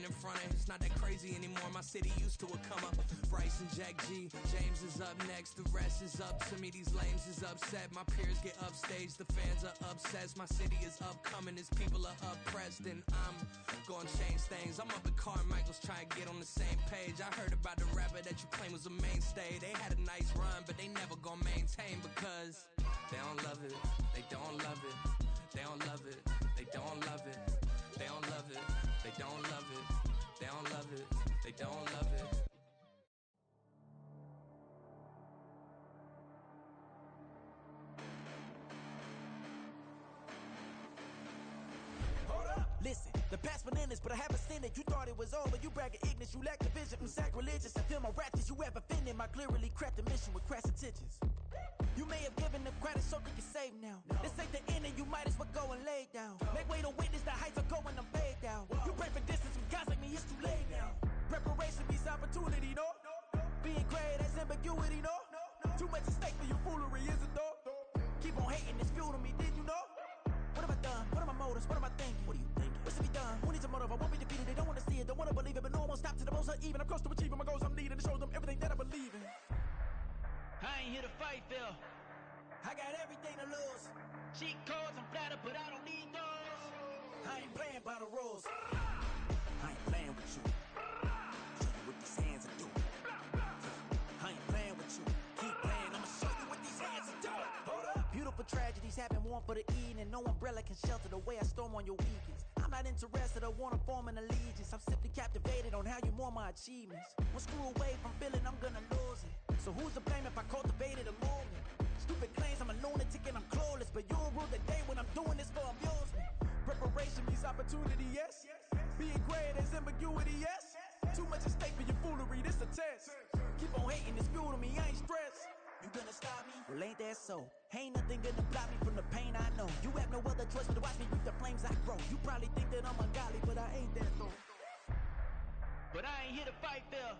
coming in front of. It's not that crazy anymore. My city used to a come up. Bryce and Jack G, James is up next. The rest is up to me. These lames is upset. My peers get upstaged. The fans are obsessed. My city is upcoming. His people are oppressed, and I'm gonna change things. I'm up at Carmichael's trying to get on the same page. I heard about the rapper that you claim was a mainstay. They had a nice run, but they never gonna maintain because they don't love it. They don't love it. They don't love it. They don't love it. They don't love it. They don't love it. They don't love it. They don't love it. Listen, the past bananas, but I haven't seen it. You thought it was over, you bragging ignorance, you lack the vision. I'm sacrilegious, I feel my ratchets, you ever offended my clearly crafted mission with crass intentions. You may have given them credit, so think you're safe now. This ain't the end, and you might as well go and lay down. Make way to witness the heights are going, I'm paid down. You pray for distance from guys like me, it's too late now. Preparation beats opportunity, no? Being great as ambiguity, no? Too much at stake for your foolery, is it though? Keep on hating, it's fuel to me, did you know? What have I done? What are my motives? What am I thinking? What are you thinking? What's to be done? Who needs a motive? I won't be defeated. They don't want to see it, don't want to believe it, but no one will stop to the most uneven. I'm close to achieving my goals. I'm needing to show them everything that I believe in. I ain't here to fight, Phil. I got everything to lose. Cheat codes, I'm flattered, but I don't need those. I ain't playing by the rules. I ain't playing with you. Show you what these hands are doing. I ain't playing with you. Keep playing, I'ma show you what these hands are doing. Hold up. Beautiful tragedies happen, one for the evening. No umbrella can shelter the way I storm on your weekends. I'm not interested, I wanna form an allegiance. I'm simply captivated on how you mourn my achievements. One screw away from feeling I'm gonna lose it. So who's to blame if I cultivated a movement? Stupid claims I'm a lunatic and I'm clueless, but you'll rule the day when I'm doing this for amusement. Preparation means opportunity, yes. Being great as ambiguity, yes. Too much at stake for your foolery, this a test. Keep on hating, it's fuel to me, I ain't stressed. You gonna stop me? Well, ain't that so? Ain't nothing gonna block me from the pain I know. You have no other choice but to watch me reap the flames I grow. You probably think that I'm ungodly, but I ain't that though. But I ain't here to fight, Phil.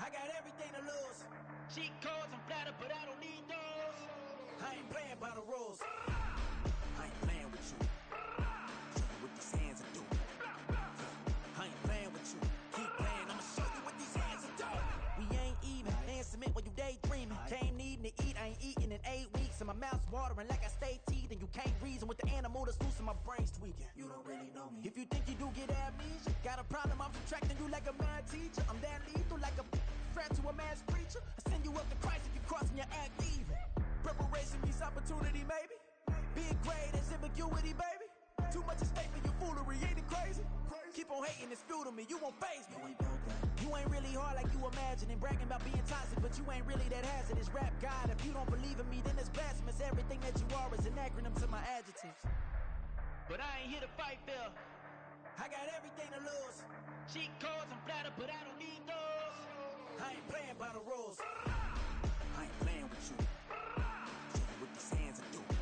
I got everything to lose. Cheat codes, I'm flattered, but I don't need those. I ain't playing by the rules. I ain't playing with you. Show you what these hands are doing. I ain't playing with you. Keep playing, I'ma show you what these hands are doing. We ain't even. Laying cement while you daydreaming. Came needing to eat, I ain't eating in 8 weeks. And my mouth's watering like I stay teeth. And you can't reason with the animal that's loose and my brain's tweaking. You don't really know me. If you think you do get amnesia, got a problem, I'm subtracting you like a mad teacher. I'm that lethal like a threat to a mass preacher. I send you up to Christ if you crossing your act evil. Preparation means opportunity, maybe. Being great is ambiguity, baby. Too much at stake for your foolery, ain't it crazy? Keep on hating, it's fuel to me, you won't faze me. You ain't really hard like you imagining. Bragging about being toxic, but you ain't really that hazardous. Rap God, if you don't believe in me, then it's blasphemous. Everything that you are is an acronym to my adjectives. But I ain't here to fight, Phil. I got everything to lose. Cheat codes, I'm flattered, but I don't need those. I ain't playing by the rules. I ain't playing with you. Show you what these hands are doing.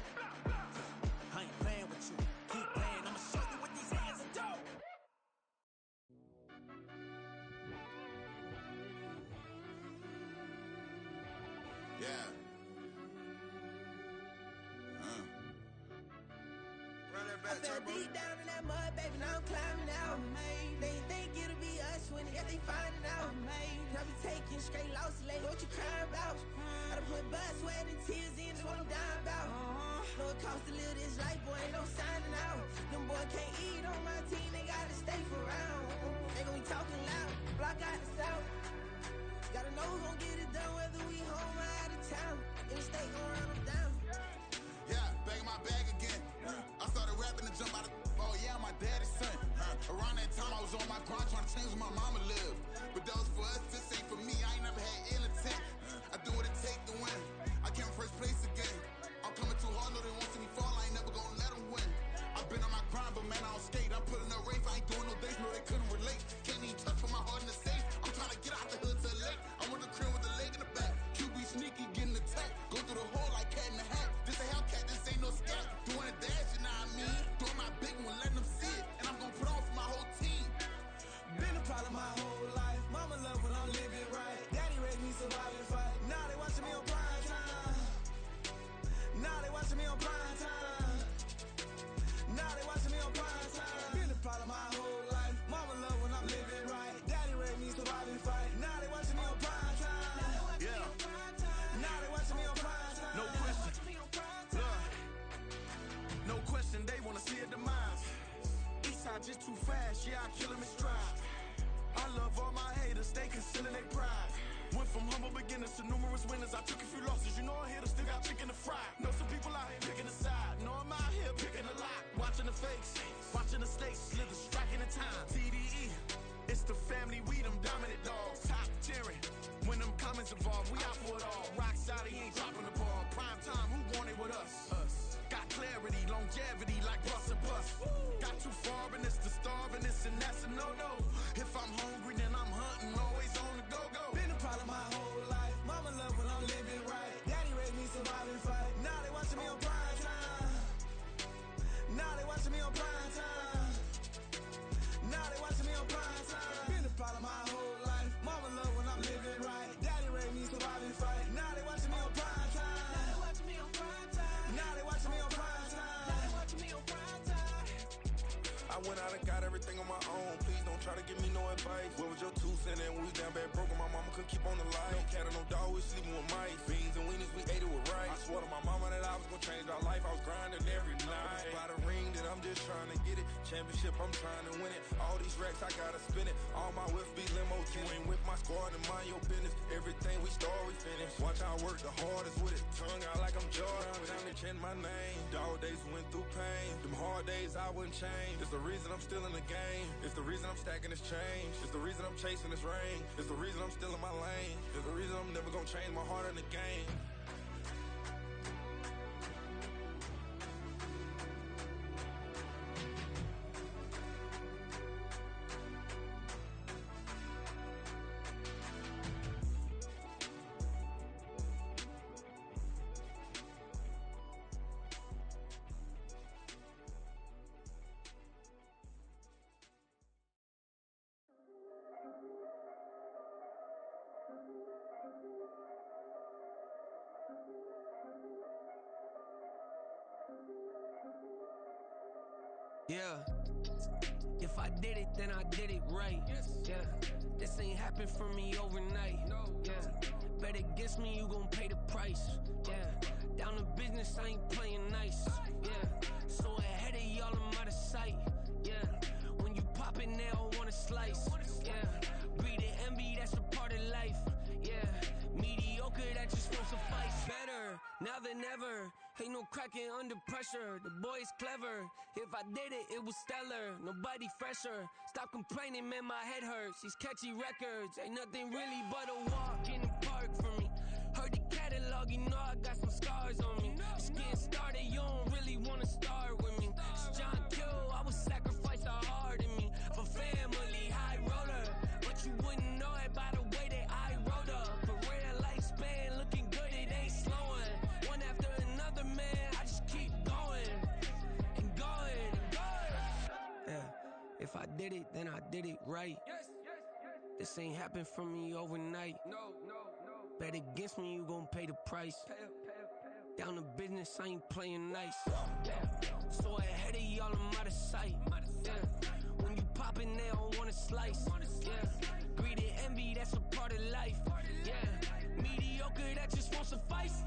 I ain't playing with you. Keep playing, I'ma show you what these hands are doing. Yeah. Run that back, I fell deep down in that mud, baby, now I'm climbing out. They think it'll be us when yet they finding out. I be taking straight losses, lady, what you crying about? I done put blood, sweat, and tears in, that's what I'm dying about. Know it costs to live this life, boy, ain't no signing out. Them boy can't eat on my team, they gotta stay for round. They gon' be talking loud, block out the south. Gotta know who gon' get it done, whether we home or out of town. In the state gon' run them down. Yeah, back in my bag again. I started rapping and jump out of oh yeah, my daddy's son. Around that time I was on my grind trying to change where my mama lived. But that was for us, this ain't for me. I ain't never had ill intent. I do what it take to win. I came first place again. I'm coming too hard, no they won't see me fall. I ain't never gonna let them win. I've been on my grind, but man I don't skate. I'm putting up race, I ain't doing no days, no they couldn't relate. Can't even touch for my heart in the safe. I'm trying to get out the hood to the lake. I'm with the crib with the leg in the back. QB sneaky, getting attacked. Go through the hole like cat in the hat. This a Hellcat, this ain't no scat. Doing a dash, you know what I mean? Doing my big one, letting them see it. And I'm gonna put on for my whole team. Been a problem my whole life. Mama love when I'm living right. Daddy raised me survive and fight. Now they watching me on prime time. Now they watching me on prime time. Now they watching me on prime time. Been a problem my whole life. Mama love when I'm living is too fast, yeah, I kill him in stride. I love all my haters, they concealing their pride. Went from humble beginners to numerous winners. I took a few losses, you know I hit still got chicken to fry. Know some people out here picking a side. Know I'm out here picking a lot. Watching the fakes, watching the stakes, slither, striking the time. TDE, it's the family, we them dominant dogs. Top tiering, when them comments involved, we out for it all. Rock solid, he ain't dropping the ball. Prime time, who want it with us? Got clarity, longevity, like bus and bus. Got too far in this to starve in this, and that's a no-no. If I'm hungry, then I'm hunting, always on the go-go. Been a problem my whole life. Mama love when I'm living right. Daddy raised me survive and fight. Now they watching me on prime time. Now they watching me on prime time. Now they watching me on prime time. Been a problem my whole life. Mama love when I'm living right. Daddy raised me survive and fight. Now they watching me on prime time. Now they watching me on prime time. Now they watching me on prime time. Now they watching me on prime time. I went out and got everything on my own. Please don't try to give me no advice. What was your 2 cents and we was down bad broke and my mama couldn't keep on the light. No cat or no dog, we sleeping with mice. Beans and weenies, we ate it with rice. I swore to my mama that I was gonna change our life. I was grinding every night. It's by the ring that I'm just trying to get it. Championship, I'm trying to win it. All these racks, I gotta spin it. All my whips be limos. You ain't with my squad and mind your business. Everything we start, we finish. Watch how I work the hardest with it. Tongue out like I'm Jordan. Time to change my name. Dog days went through pain. Them hard days I wouldn't change. It's the reason I'm still in the game. It's the reason I'm stacking this change. It's the reason I'm chasing this ring. It's the reason I'm still in my lane. It's the reason I'm never gonna change my heart in the game. Yeah. If I did it, then I did it right. Yeah. This ain't happened for me overnight. Yeah. Bet against me, you gon' pay the price. Yeah. Down to business, I ain't playing nice. Yeah. So ahead of y'all, I'm out of sight. Yeah. When you poppin', they all wanna slice. Yeah. Greed and envy, that's a part of life. Yeah. Mediocre, that just won't suffice. Better now than ever. Ain't no cracking under pressure. The boy's clever. If I did it, it was stellar. Nobody fresher. Stop complaining, man, my head hurts. These catchy records ain't nothing really but a walk in the park for me. Heard the catalog, you know I got some scars on me. Just getting started, you don't really wanna start with me. It's John Kill, I would sacrifice a heart in me for family, high roller. But you wouldn't know it by the way that I wrote up. A real lifespan, looking good, it ain't slowing. One after another, man, I just keep going and going and going. Yeah, if I did it, then I did it right. This ain't happened for me overnight. No. Bet against me, you gon' pay the price. Down to business, I ain't playing nice. Yeah. So ahead of y'all, I'm out of sight. Yeah. When you poppin', they don't wanna slice. Yeah. Greed and envy, that's a part of life. Yeah. Mediocre, that just won't suffice.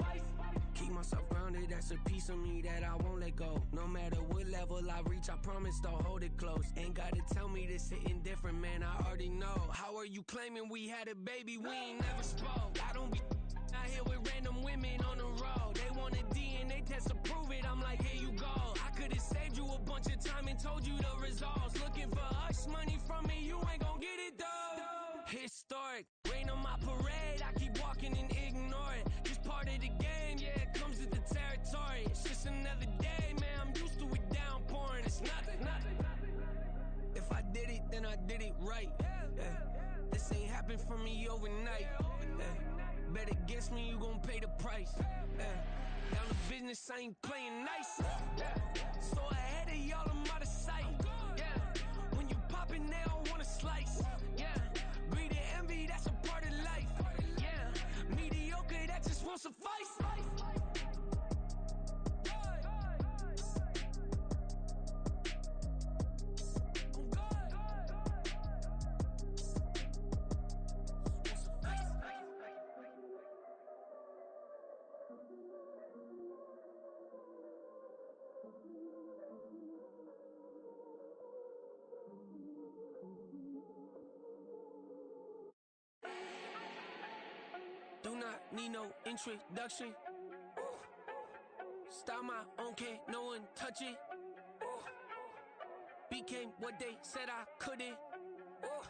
Keep myself grounded, that's a piece of me that I won't let go. No matter what level I reach, I promise to hold it close. Ain't gotta tell me this hitting different, man, I already know. How are you claiming we had a baby, we ain't never spoke? I don't be out here with random women on the road. They want a DNA test to prove it, I'm like, here you go. I could've saved you a bunch of time and told you the results. Looking for hush money from me, you ain't gon' get it though. Historic, rain on my parade, I keep walking and ignore it. Just part of the game, yeah, it comes with the territory. It's just another day, man, I'm used to it downpouring. It's nothing. If I did it, then I did it right. Yeah. This ain't happened for me overnight. Yeah. Bet against me, you gon' pay the price. Yeah. Down to business, I ain't playing nice. Yeah. So ahead of y'all, I'm out of sight. Yeah. When you poppin', they don't wanna slice. Yeah. Greed and envy, that's a part of life. Yeah. Mediocre, that just won't suffice. need no introduction. Ooh. Style my own, can't no one touch it. Ooh. Became what they said I couldn't. Ooh.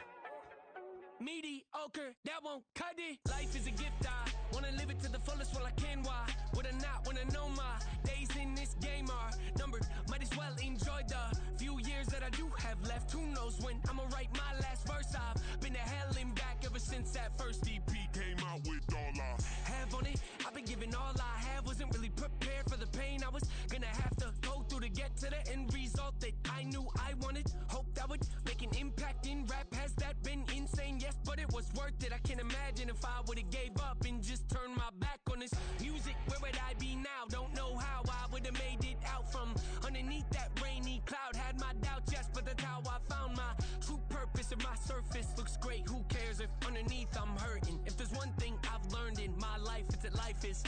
Mediocre, that won't cut it. Life is a gift, I wanna live it to the fullest while I can. Why would I not wanna know my days in this game are numbered? Might as well enjoy the few years that I do have left. Who knows when I'ma write my last verse? I've been to hell and back ever since that first EP came out with all I have on it. I've been giving all I have, wasn't really prepared for the pain I was gonna have to go through to get to the end result that I knew I wanted. Hoped I would make an impact in rap. Has that been insane? Yes, but it was worth it. I can't imagine if I would've gave up and just turned my back on this music. Where would I be now? Don't know how I would've made it out from underneath that rainy cloud. Had my doubts, yes, but that's how I found my true purpose. If my surface looks great, who cares if underneath I'm hurting? If there's one thing I've learned in my life, it's that life is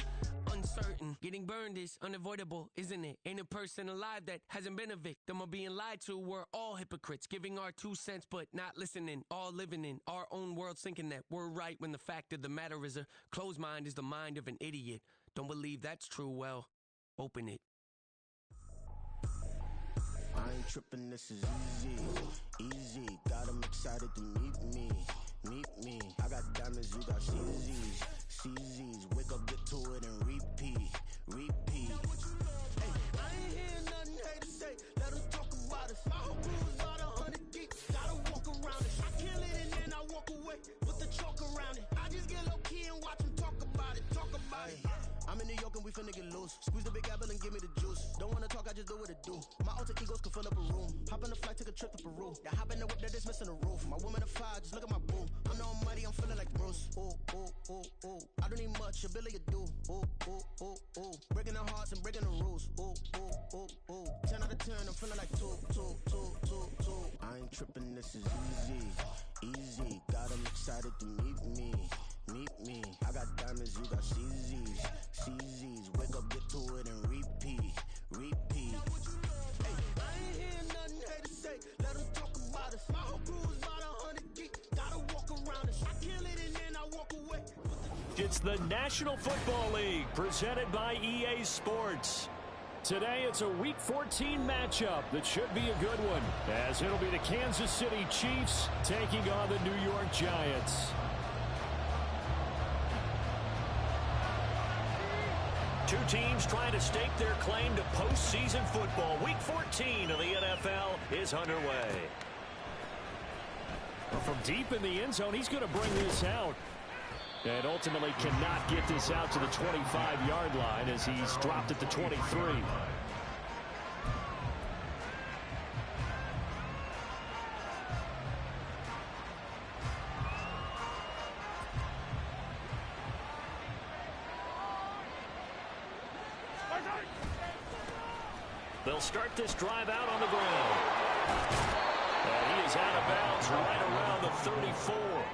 uncertain. Getting burned is unavoidable, isn't it? Ain't a person alive that hasn't been a victim of being lied to. We're all hypocrites, giving our 2 cents but not listening. All living in our own world, thinking that we're right when the fact of the matter is a closed mind is the mind of an idiot. Don't believe that's true? Well, open it. I ain't tripping, this is easy. Got 'em excited to meet me. I got diamonds, you got CZs. Wake up, get to it, and repeat. Hey, I ain't hear nothing hate to say. Let 'em talk about us. My whole crew is about 100 deep. Gotta walk around it. I kill it and then I walk away with the chalk around it. I just get low key and watch 'em talk about it. I'm in New York and we finna get loose. Squeeze the big apple and give me the juice. Don't wanna talk, I just do what it do. My alter egos can fill up a room. Hop on a flight, take a trip to Peru. That hop in the whip that is missing the roof. My woman a fire, just look at my boo. I'm no muddy, I'm feeling like Bruce. Ooh. I don't need much, ability to do. Ooh. Breaking the hearts and breaking the rules. Ooh. 10 out of 10, I'm feeling like two. I ain't tripping, this is easy. Got 'em excited to meet me. I got diamonds, you got CZs. Wake up, get to it, and repeat. Hey, I ain't hear nothing hate to say. Let 'em talk about us. My whole crew is about 100 deep. Gotta walk around us. I kill it and then I walk away. It's the National Football League, presented by EA Sports. Today, it's a Week 14 matchup that should be a good one, as it'll be the Kansas City Chiefs taking on the New York Giants. Two teams trying to stake their claim to postseason football. Week 14 of the NFL is underway. From deep in the end zone, he's going to bring this out. And ultimately cannot get this out to the 25-yard line as he's dropped at the 23. They'll start this drive out on the ground. And he is out of bounds right around the 34.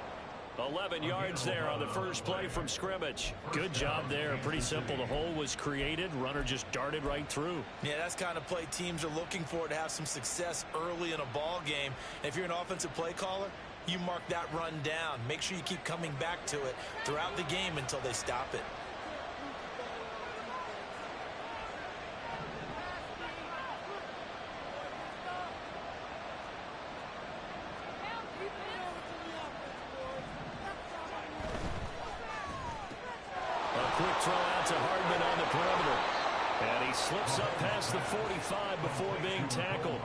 11 yards there on the first play from scrimmage. Good job there. Pretty simple. The hole was created. Runner just darted right through. Yeah, that's the kind of play teams are looking for to have some success early in a ball game. And if you're an offensive play caller, you mark that run down. Make sure you keep coming back to it throughout the game until they stop it. Quick throw out to Hardman on the perimeter. And he slips up past the 45 before being tackled.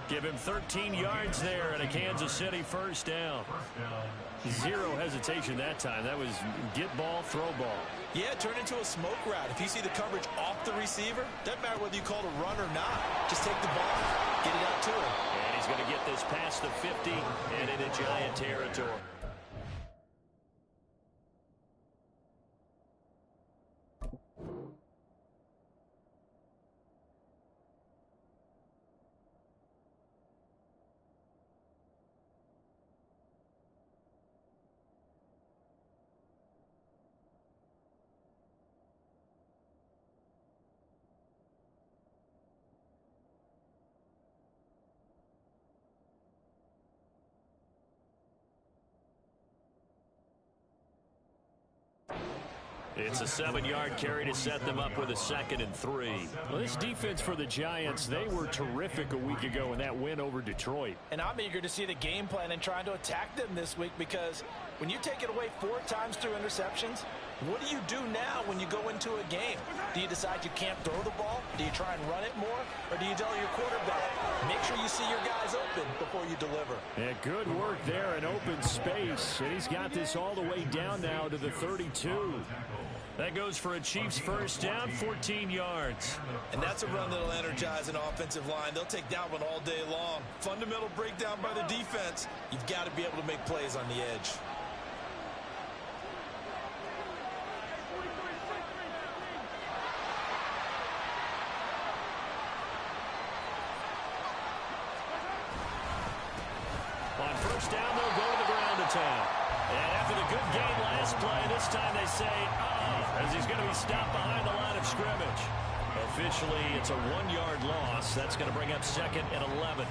Give him 13 yards there and a Kansas City first down. Zero hesitation that time. That was get ball, throw ball. Yeah, turn into a smoke route. If you see the coverage off the receiver, doesn't matter whether you call it a run or not. Just take the ball, get it out to him. And he's going to get this past the 50 and into Giant territory. It's a 7-yard carry to set them up with a 2nd and 3. Well, this defense for the Giants, they were terrific a week ago in that win over Detroit. And I'm eager to see the game plan and trying to attack them this week, because when you take it away 4 times through interceptions, what do you do now when you go into a game? Do you decide you can't throw the ball? Do you try and run it more? Or do you tell your quarterback, make sure you see your guys open before you deliver? Yeah, good work there in open space. And he's got this all the way down now to the 32. That goes for a Chiefs first down, 14 yards. And that's a run that'll energize an offensive line. They'll take that one all day long. Fundamental breakdown by the defense. You've got to be able to make plays on the edge. On first down, they'll go to the ground attack. And after the good game last play, this time they say, as he's going to be stopped behind the line of scrimmage. Officially, it's a 1-yard loss. That's going to bring up 2nd and 11.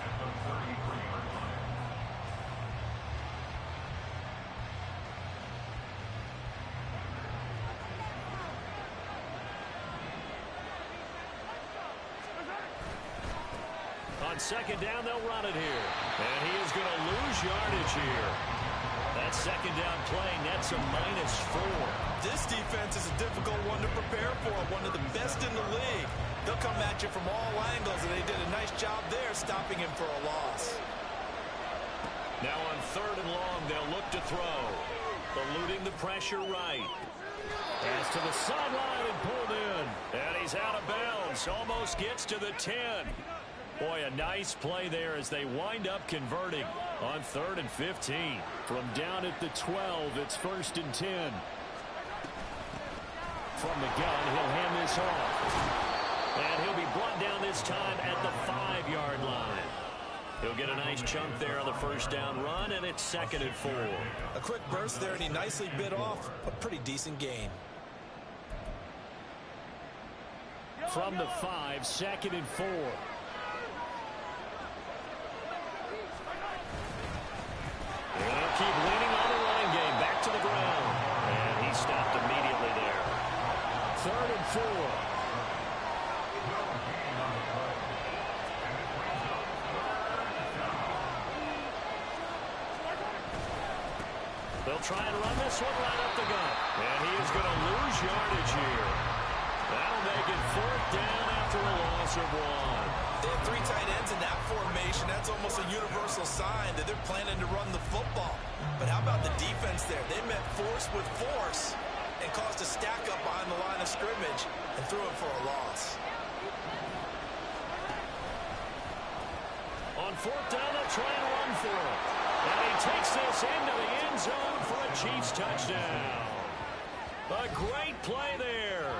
On 2nd down, they'll run it here. And he is going to lose yardage here. That 2nd down play nets a -4. This defense is a difficult one to prepare for, one of the best in the league. They'll come at you from all angles, and they did a nice job there stopping him for a loss. Now on 3rd and long, they'll look to throw. Eluding the pressure right. Pass to the sideline and pulled in. And he's out of bounds. Almost gets to the 10. Boy, a nice play there as they wind up converting on 3rd and 15. From down at the 12, it's 1st and 10. From the gun, he'll hand this off. And he'll be brought down this time at the 5-yard line. He'll get a nice chunk there on the first down run, and it's 2nd and 4. A quick burst there, and he nicely bit off a pretty decent gain. From the 5, 2nd and 4. They'll keep leaning on the line game. Back to the ground. And he stopped immediately there. 3rd and 4. They'll try and run this one right up the gut. And he is going to lose yardage here. That'll make it 4th down after a loss of 1. They have 3 tight ends in that formation. That's almost a universal sign that they're planning to run the football. But how about the defense there? They met force with force and caused a stack up behind the line of scrimmage and threw it for a loss. On 4th down, they'll try and run for it. And he takes this into the end zone for a Chiefs touchdown. A great play there.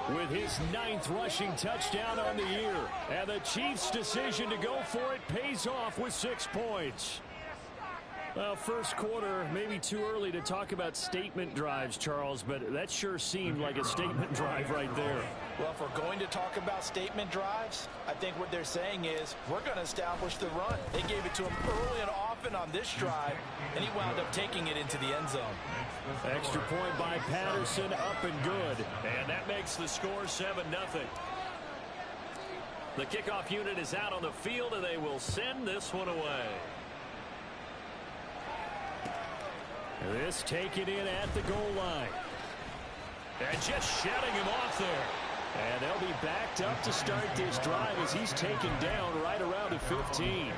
With his 9th rushing touchdown on the year. And the Chiefs' decision to go for it pays off with 6 points. Well, first quarter, maybe too early to talk about statement drives, Charles, but that sure seemed like a statement drive right there. Well, if we're going to talk about statement drives, I think what they're saying is we're going to establish the run. They gave it to him early and often on this drive, and he wound up taking it into the end zone. Extra point by Patterson, up and good. And that makes the score 7-0. The kickoff unit is out on the field, and they will send this one away. This taken in at the goal line. And just shutting him off there. And they'll be backed up to start this drive as he's taken down right around the 15.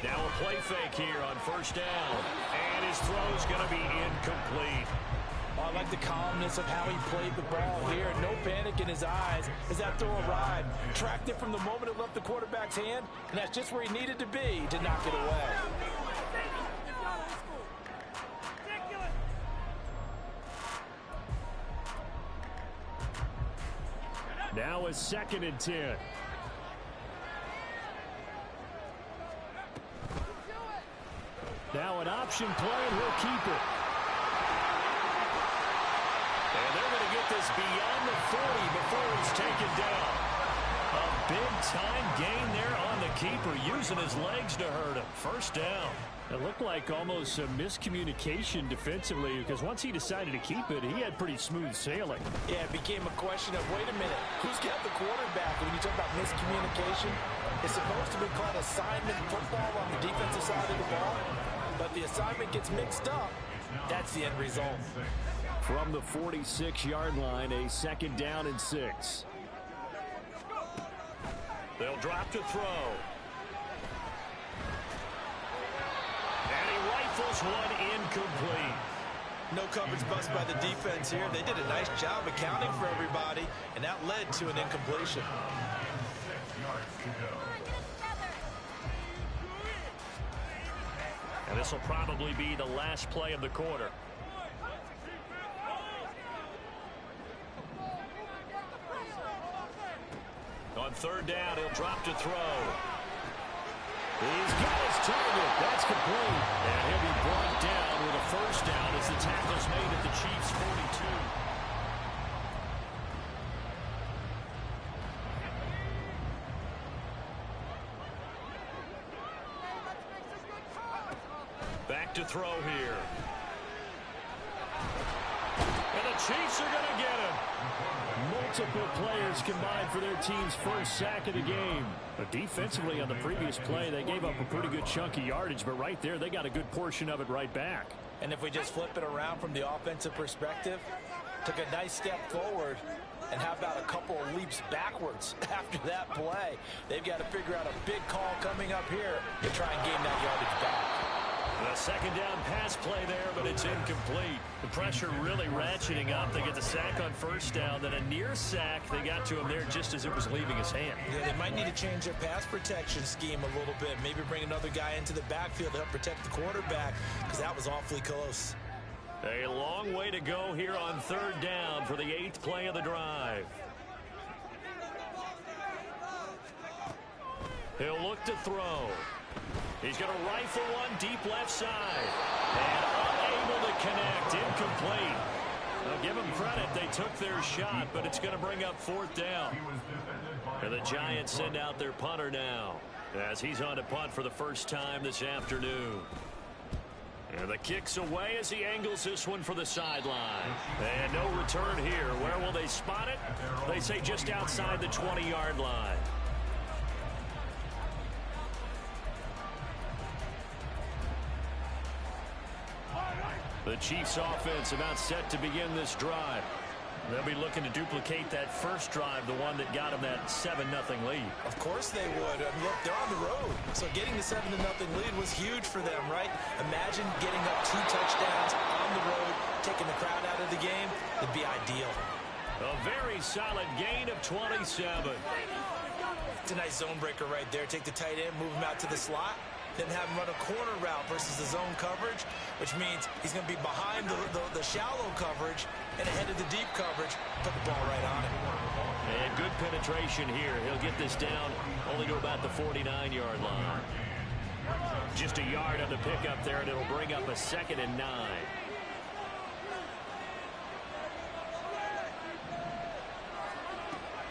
Now a play fake here on first down. And his throw's going to be incomplete. Oh, I like the calmness of how he played the ball here. No panic in his eyes as that throw arrived. Tracked it from the moment it left the quarterback's hand, and that's just where he needed to be to knock it away. Now a 2nd and 10. Now an option play, and he'll keep it. And they're going to get this beyond the 40 before he's taken down. A big-time gain there on the keeper, using his legs to hurt him. First down. It looked like almost a miscommunication defensively, because once he decided to keep it, he had pretty smooth sailing. Yeah, it became a question of, wait a minute, who's got the quarterback? When you talk about miscommunication, it's supposed to be called assignment football on the defensive side of the ball, but the assignment gets mixed up. That's the end result. From the 46-yard line, a 2nd down and 6. They'll drop to throw. And he rifles one incomplete. No coverage bust by the defense here. They did a nice job accounting for everybody, and that led to an incompletion. And this will probably be the last play of the quarter. On 3rd down, he'll drop to throw. He's got his target. That's complete. And he'll be brought down with a 1st down as the tackle's made at the Chiefs' 42. Back to throw here. And the Chiefs are going to get him. Multiple players combined for their team's first sack of the game. But defensively on the previous play, they gave up a pretty good chunk of yardage, but right there, they got a good portion of it right back. And if we just flip it around from the offensive perspective, took a nice step forward, and how about a couple of leaps backwards after that play? They've got to figure out a big call coming up here to try and gain that yardage back. A 2nd down pass play there, but it's incomplete. The pressure really ratcheting up. They get the sack on 1st down, then a near sack. They got to him there just as it was leaving his hand. Yeah, they might need to change their pass protection scheme a little bit. Maybe bring another guy into the backfield to help protect the quarterback, because that was awfully close. A long way to go here on 3rd down for the 8th play of the drive. He'll look to throw. He's going to rifle one deep left side. And unable to connect. Incomplete. Now give them credit. They took their shot, but it's going to bring up 4th down. And the Giants send out their punter now, as he's on to punt for the first time this afternoon. And the kick's away as he angles this one for the sideline. And no return here. Where will they spot it? They say just outside the 20-yard line. The Chiefs offense about set to begin this drive. They'll be looking to duplicate that first drive, the one that got them that 7-0 lead. Of course they would. I mean, look, they're on the road. So getting the 7-0 lead was huge for them, right? Imagine getting up 2 touchdowns on the road, taking the crowd out of the game. It'd be ideal. A very solid gain of 27. It's a nice zone breaker right there. Take the tight end, move him out to the slot, then have him run a corner route versus the zone coverage, which means he's going to be behind the shallow coverage and ahead of the deep coverage. Put the ball right on him. And good penetration here. He'll get this down only to about the 49-yard line. Just a yard on the pickup there, and it'll bring up a 2nd and 9.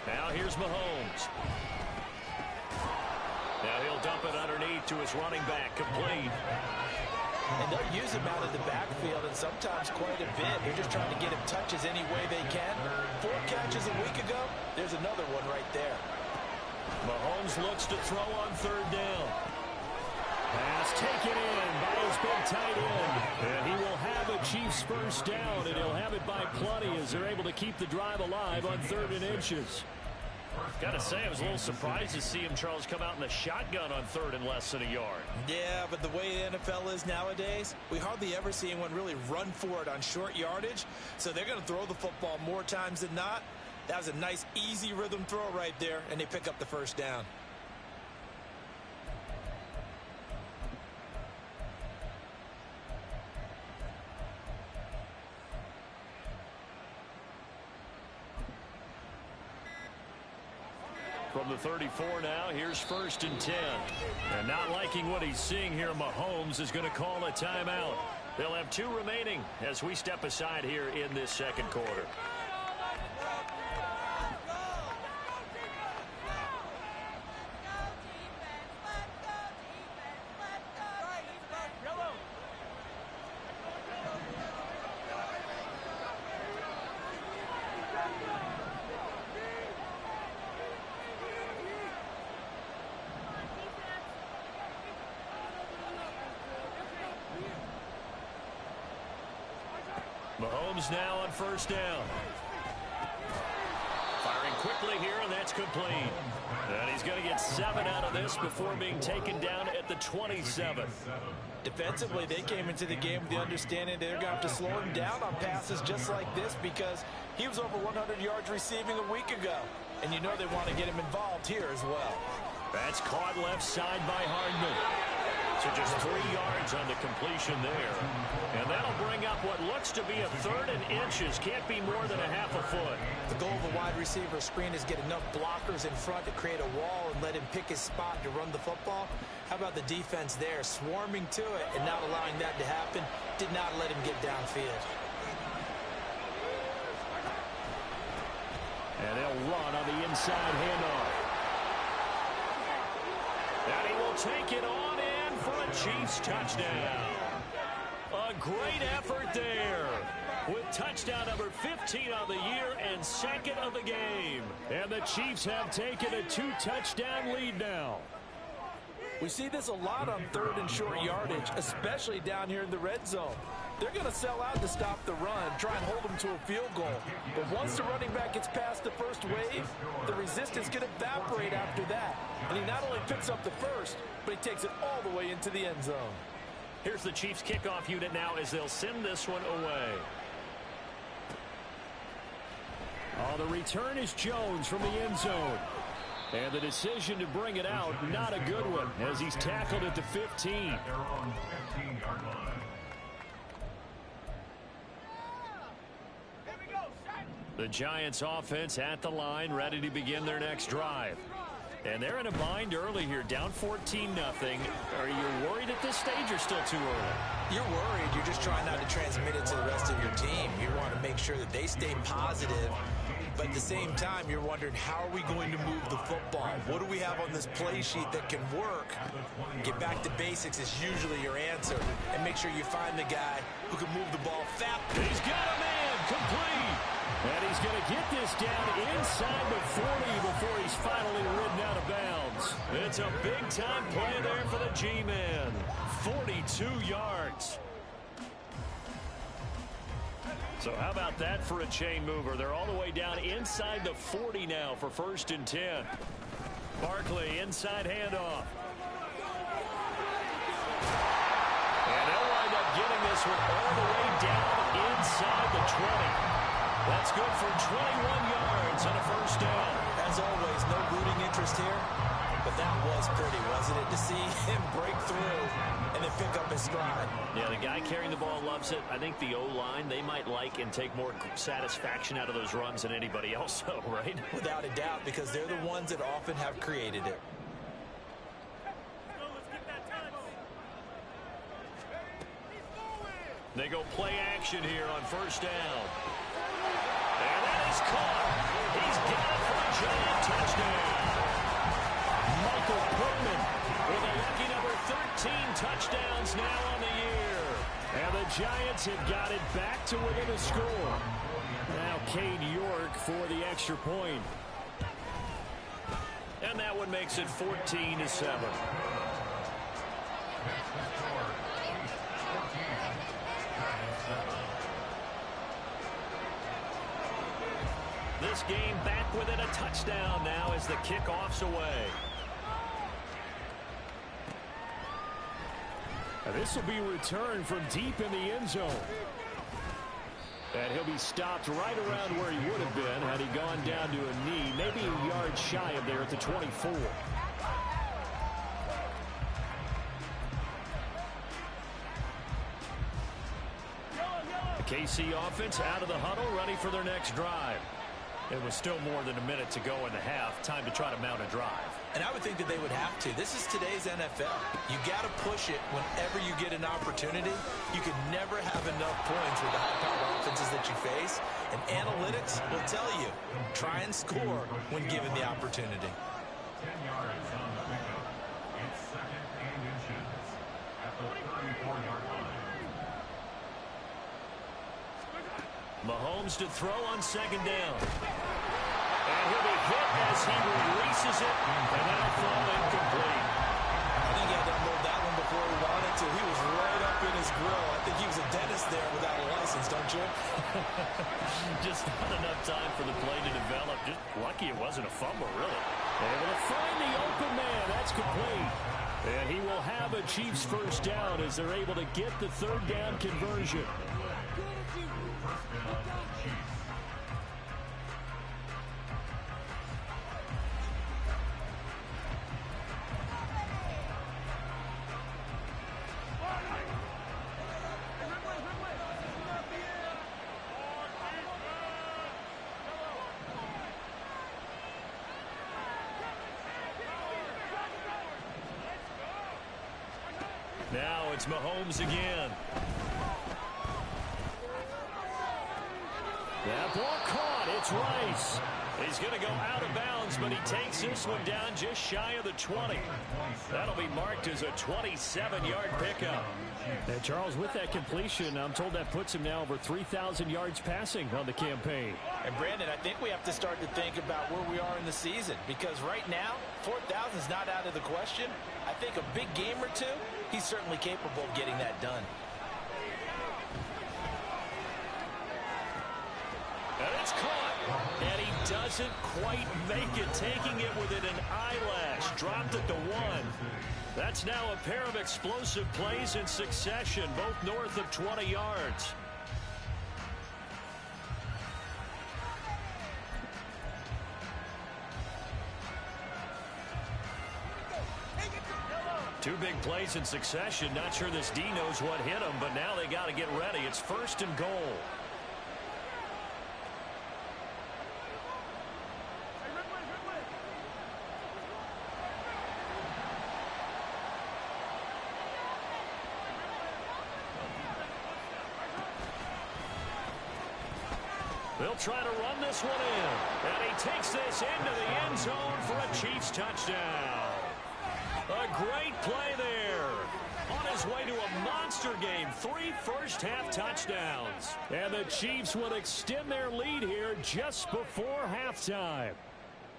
Now here's Mahomes. Now he'll dump it underneath to his running back, complete. And they'll use him out of the backfield, and sometimes quite a bit. They're just trying to get him touches any way they can. 4 catches a week ago. There's another one right there. Mahomes looks to throw on 3rd down. Pass taken in by his big tight end. And he will have a Chiefs first down, and he'll have it by plenty as they're able to keep the drive alive on 3rd and inches. Got to say, I was a little surprised to see him, Charles, come out in the shotgun on 3rd and less than a yard. Yeah, but the way the NFL is nowadays, we hardly ever see anyone really run for it on short yardage. So they're going to throw the football more times than not. That was a nice, easy rhythm throw right there, and they pick up the first down. From the 34 now, here's 1st and 10. And not liking what he's seeing here, Mahomes is going to call a timeout. They'll have 2 remaining as we step aside here in this second quarter. Mahomes now on 1st down. Firing quickly here, and that's complete. And he's going to get 7 out of this before being taken down at the 27. Defensively, they came into the game with the understanding they're going to have to slow him down on passes just like this because he was over 100 yards receiving a week ago. And you know they want to get him involved here as well. That's caught left side by Hardman. So just 3 yards on the completion there. And that'll bring up what looks to be a 3rd and inches. Can't be more than a half a foot. The goal of a wide receiver screen is get enough blockers in front to create a wall and let him pick his spot to run the football. How about the defense there, swarming to it and not allowing that to happen? Did not let him get downfield. And they'll run on the inside handoff. And he will take it on in for a Chiefs touchdown. A great effort there with touchdown number 15 on the year and 2nd of the game. And the Chiefs have taken a 2-touchdown lead now. We see this a lot on 3rd and short yardage, especially down here in the red zone. They're going to sell out to stop the run, try and hold them to a field goal. But once the running back gets past the first wave, the resistance can evaporate after that. And he not only picks up the first, but he takes it all the way into the end zone. Here's the Chiefs kickoff unit now as they'll send this one away. Oh, the return is Jones from the end zone. And the decision to bring it out, not a good one, as he's tackled at the 15. The Giants offense at the line, ready to begin their next drive. And they're in a bind early here, down 14-0. Are you worried at this stage or still too early? You're worried. You're just trying not to transmit it to the rest of your team. You want to make sure that they stay positive. But at the same time, you're wondering, how are we going to move the football? What do we have on this play sheet that can work? Get back to basics is usually your answer. And make sure you find the guy who can move the ball fast. He's got a man complete. And he's going to get this down inside the 40 before he's finally ridden out of bounds. It's a big-time play there for the G-Man. 42 yards. So how about that for a chain mover? They're all the way down inside the 40 now for 1st and 10. Barkley, inside handoff. And they'll wind up getting this one all the way down inside the 20. That's good for 21 yards and a 1st down. As always, no rooting interest here. But that was pretty, wasn't it? To see him break through and then pick up his stride. Yeah, the guy carrying the ball loves it. I think the O-line, they might like and take more satisfaction out of those runs than anybody else, though, right? Without a doubt, because they're the ones that often have created it. They go play action here on 1st down. And that is caught. He's got it for a giant touchdown. Michael Pittman with a lucky number 13 touchdowns now on the year. And the Giants have got it back to within a score. Now Cade York for the extra point. And that one makes it 14-7. This game back within a touchdown now as the kickoff's away. Now this will be returned from deep in the end zone. And he'll be stopped right around where he would have been had he gone down to a knee, maybe a yard shy of there at the 24. The KC offense out of the huddle, ready for their next drive. It was still more than a minute to go in the half. Time to try to mount a drive. And I would think that they would have to. This is today's NFL. You got to push it whenever you get an opportunity. You can never have enough points with the high-powered offenses that you face. And analytics will tell you, try and score when given the opportunity. 10 yards on the pickup. It's 2nd and inches at the 34-yard line. Mahomes to throw on 2nd down. And he'll be hit as he releases it, and that'll fall incomplete. I think he had to unload that one before he wanted to. He was right up in his grill. I think he was a dentist there without a license, don't you? Just not enough time for the play to develop. Just lucky it wasn't a fumble, really. Able to find the open man. That's complete. And he will have a Chiefs first down as they're able to get the 3rd down conversion. Now it's Mahomes again. That ball caught. It's Rice. He's going to go out of bounds, but he takes this one down just shy of the 20. That'll be marked as a 27-yard pickup. And Charles, with that completion, I'm told that puts him now over 3,000 yards passing on the campaign. And Brandon, I think we have to start to think about where we are in the season, because right now, 4,000 is not out of the question. I think a big game or two, he's certainly capable of getting that done. And it's caught. And he doesn't quite make it, taking it within an eyelash. Dropped at the 1. That's now a pair of explosive plays in succession, both north of 20 yards. Two big plays in succession. Not sure this D knows what hit him, but now they got to get ready. It's 1st and goal. They'll try to run this one in. And he takes this into the end zone for a Chiefs touchdown. A great play there. On his way to a monster game. 3 first-half touchdowns. And the Chiefs will extend their lead here just before halftime.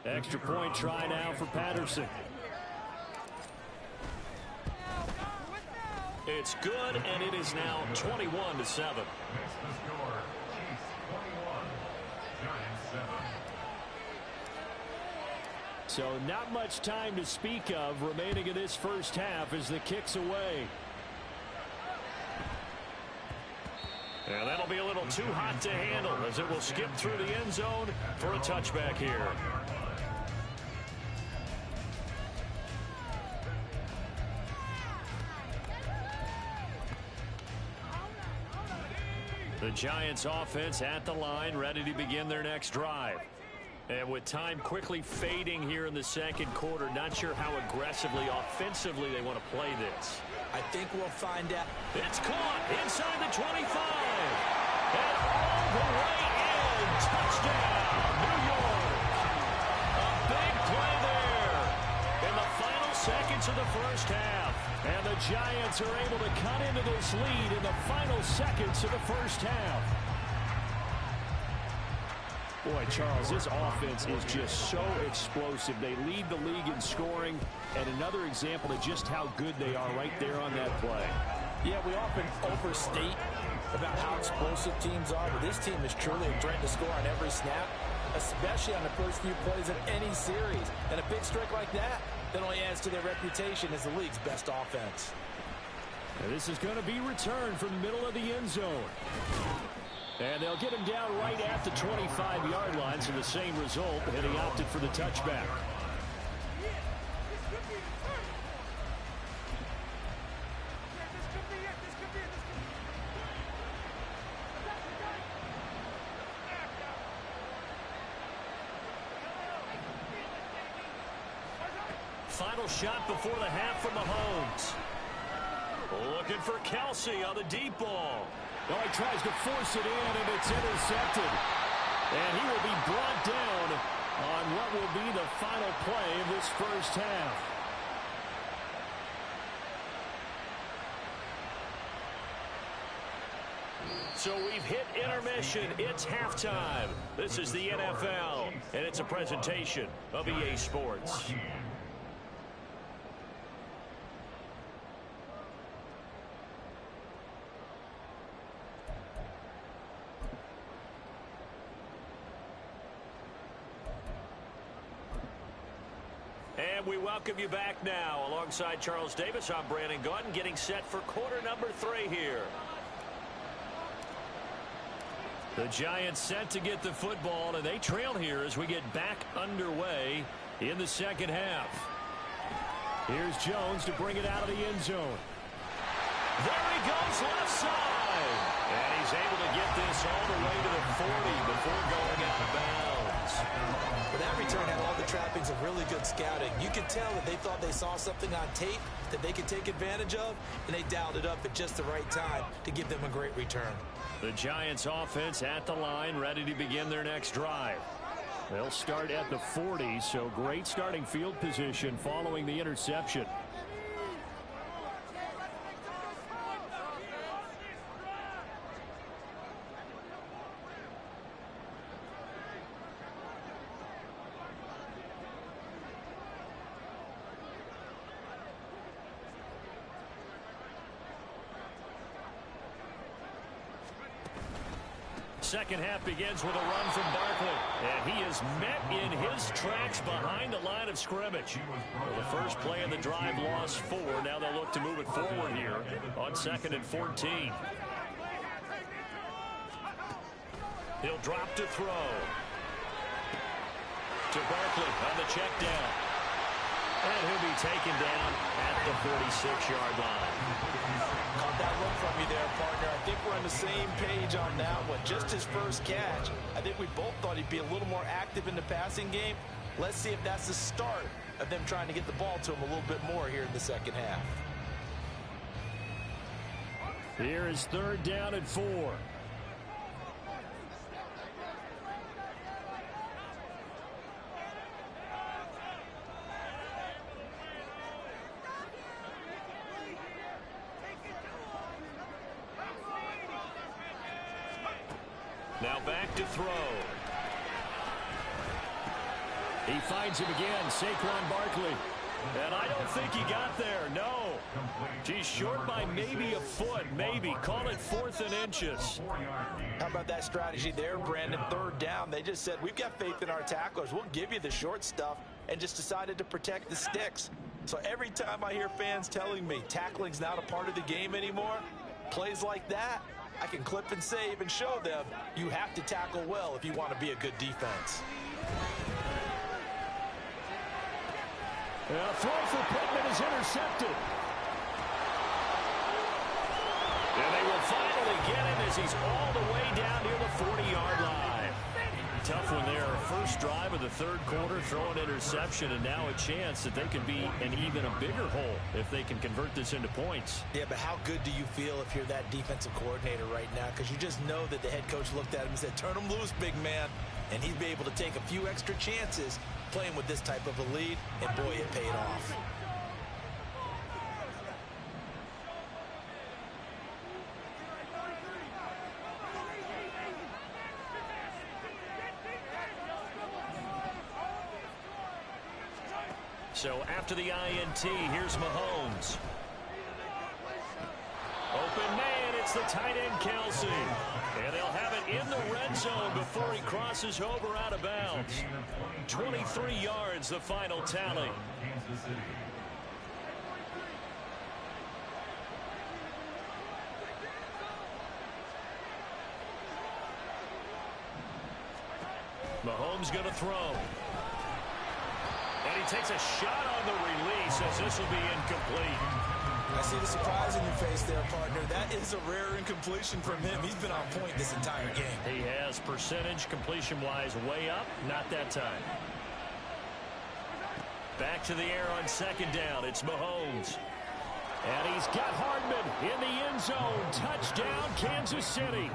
Extra point try now for Patterson. It's good, and it is now 21-7. That's the score. Chiefs 21, Giants 7. So not much time to speak of remaining in this first half as the kick's away. And that'll be a little too hot to handle as it will skip through the end zone for a touchback here. The Giants offense at the line, ready to begin their next drive. And with time quickly fading here in the second quarter, not sure how aggressively, offensively they want to play this. I think we'll find out. It's caught inside the 25. And all the way in. Touchdown, New York. A big play there in the final seconds of the first half. And the Giants are able to cut into this lead in the final seconds of the first half. Boy, Charles, this offense is just so explosive. They lead the league in scoring, and another example of just how good they are right there on that play. Yeah, we often overstate about how explosive teams are, but this team is truly a threat to score on every snap, especially on the first few plays of any series. And a big streak like that only adds to their reputation as the league's best offense. And this is going to be returned from the middle of the end zone. And they'll get him down right at the 25-yard line, so the same result, and he opted for the touchback. final shot before the half from Mahomes. Looking for Kelsey on the deep ball. Oh, he tries to force it in, and it's intercepted. And he will be brought down on what will be the final play of this first half. So we've hit intermission. It's halftime. This is the NFL, and it's a presentation of EA Sports. And we welcome you back now. Alongside Charles Davis, I'm Brandon Gaudin, getting set for quarter number 3 here. The Giants set to get the football, and they trail here as we get back underway in the second half. Here's Jones to bring it out of the end zone. There he goes, left side. And he's able to get this all the way to the 40 before going out of bounds. But that return had all the trappings of really good scouting. You could tell that they thought they saw something on tape that they could take advantage of, and they dialed it up at just the right time to give them a great return. The Giants offense at the line, ready to begin their next drive. They'll start at the 40, so great starting field position following the interception. Second half begins with a run from Barkley. And he is met in his tracks behind the line of scrimmage. Well, the first play of the drive lost 4. Now they'll look to move it forward here on 2nd and 14. He'll drop to throw. To Barkley on the check down. And he'll be taken down at the 46-yard line. Caught that look from you there, partner. I think we're on the same page on that one. Just his first catch. I think we both thought he'd be a little more active in the passing game. Let's see if that's the start of them trying to get the ball to him a little bit more here in the second half. Here is 3rd down and 4. Now back to throw. He finds him again, Saquon Barkley. And I don't think he got there, no. He's short by maybe a foot, maybe. Call it 4th and inches. How about that strategy there, Brandon? 3rd down. They just said, we've got faith in our tacklers. We'll give you the short stuff, and just decided to protect the sticks. So every time I hear fans telling me tackling's not a part of the game anymore, plays like that, I can clip and save and show them you have to tackle well if you want to be a good defense. A throw for Pittman is intercepted. And they will finally get him as he's all the way down near the 40-yard line. Tough one there. First drive of the 3rd quarter, throw an interception, and now a chance that they could be in even a bigger hole if they can convert this into points. Yeah, but how good do you feel if you're that defensive coordinator right now? Because you just know that the head coach looked at him and said, turn him loose, big man. And he'd be able to take a few extra chances playing with this type of a lead, and boy, it paid off. So after the INT, here's Mahomes. Open man, it's the tight end Kelsey. And they'll have it in the red zone before he crosses over out of bounds. 23 yards, the final tally. Mahomes going to throw. And he takes a shot on the release as this will be incomplete. I see the surprise in your face there, partner. That is a rare incompletion from him. He's been on point this entire game. He has percentage completion-wise way up. Not that time. Back to the air on second down. It's Mahomes. And he's got Hardman in the end zone. Touchdown, Kansas City.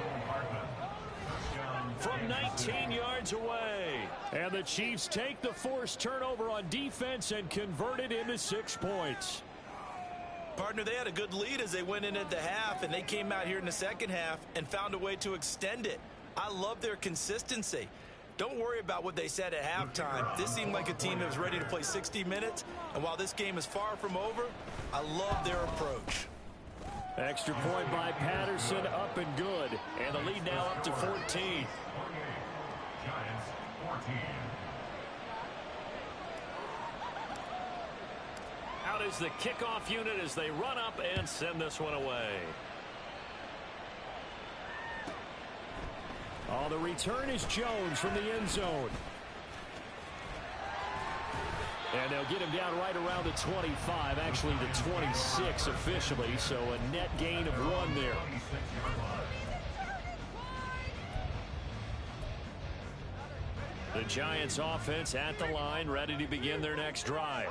From 19 yards away. And the Chiefs take the forced turnover on defense and convert it into 6 points. Partner, they had a good lead as they went in at the half, and they came out here in the second half and found a way to extend it. I love their consistency. Don't worry about what they said at halftime. This seemed like a team that was ready to play 60 minutes, and while this game is far from over, I love their approach. Extra point by Patterson, up and good. And the lead now up to 14. Giants 14. Out is the kickoff unit as they run up and send this one away. Oh, the return is Jones from the end zone. And they'll get him down right around the 25, actually the 26 officially, so a net gain of 1 there. The Giants offense at the line, ready to begin their next drive.